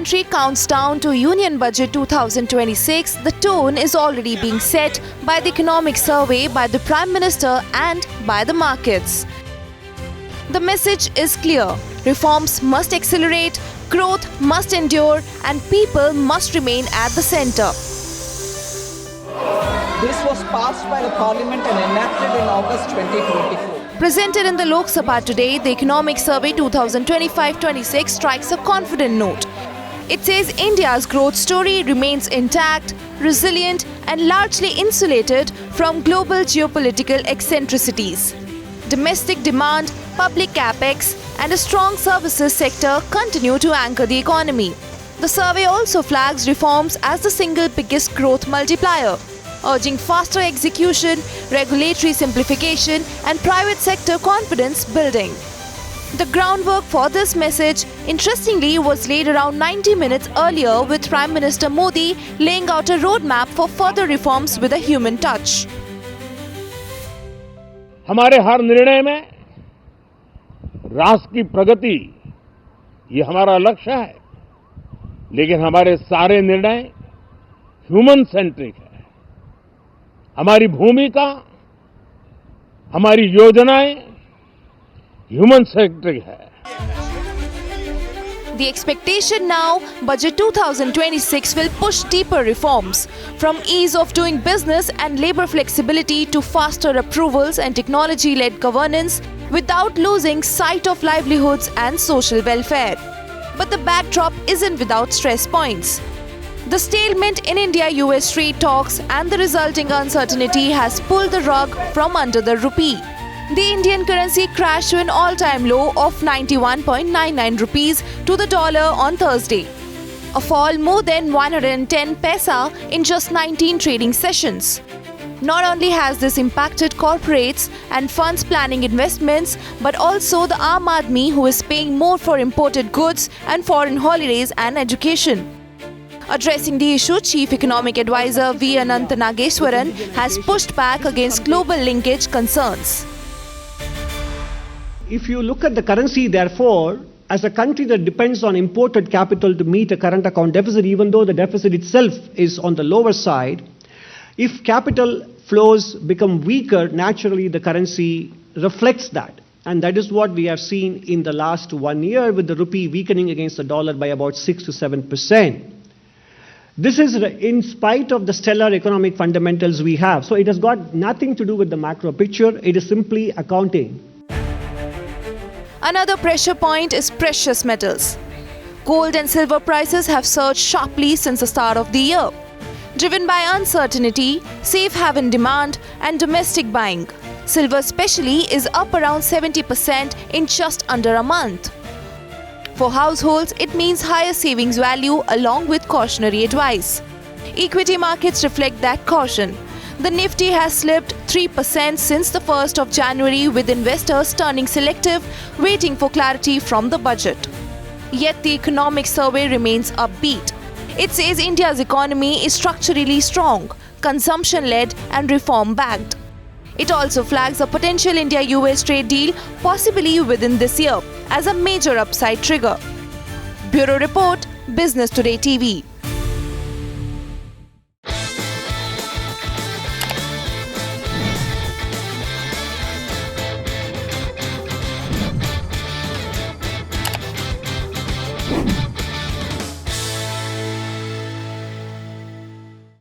country counts down to Union Budget 2026, the tone is already being set by the economic survey, by the Prime Minister and by the markets. The message is clear. Reforms must accelerate, growth must endure, and people must remain at the centre. This was passed by the Parliament and enacted in August 2024. Presented in the Lok Sabha today, the Economic Survey 2025-26 strikes a confident note. It says India's growth story remains intact, resilient, and largely insulated from global geopolitical eccentricities. Domestic demand, public capex, and a strong services sector continue to anchor the economy. The survey also flags reforms as the single biggest growth multiplier, urging faster execution, regulatory simplification, and private sector confidence building. The groundwork for this message, interestingly, was laid around 90 minutes earlier, with Prime Minister Modi laying out a roadmap for further reforms with a human touch. हमारे हर निर्णय में राष्ट्र की प्रगति ये हमारा लक्ष्य है, लेकिन हमारे सारे निर्णय ह्यूमन सेंट्रिक है। हमारी भूमिका, हमारी योजनाएं ह्यूमन सेंट्रिक है। The expectation now, Budget 2026 will push deeper reforms, from ease of doing business and labor flexibility to faster approvals and technology-led governance, without losing sight of livelihoods and social welfare. But the backdrop isn't without stress points. The stalemate in India-US trade talks and the resulting uncertainty has pulled the rug from under the rupee. The Indian currency crashed to an all-time low of 91.99 rupees to the dollar on Thursday, a fall more than 110 paisa in just 19 trading sessions. Not only has this impacted corporates and funds planning investments, but also the Aam Aadmi, who is paying more for imported goods and foreign holidays and education. Addressing the issue, Chief Economic Advisor V. Anant Nageswaran has pushed back against global linkage concerns. If you look at the currency, therefore, as a country that depends on imported capital to meet a current account deficit, even though the deficit itself is on the lower side, if capital flows become weaker, naturally the currency reflects that. And that is what we have seen in the last 1 year, with the rupee weakening against the dollar by about 6 to 7%. This is in spite of the stellar economic fundamentals we have. So it has got nothing to do with the macro picture. It is simply accounting. Another pressure point is precious metals. Gold and silver prices have surged sharply since the start of the year, driven by uncertainty, safe haven demand, and domestic buying. Silver especially is up around 70% in just under a month. For households, it means higher savings value along with cautionary advice. Equity markets reflect that caution. The Nifty has slipped 3% since the 1st of January, with investors turning selective, waiting for clarity from the budget. Yet the economic survey remains upbeat. It says India's economy is structurally strong, consumption-led and reform-backed. It also flags a potential India-US trade deal possibly within this year as a major upside trigger. Bureau Report, Business Today TV.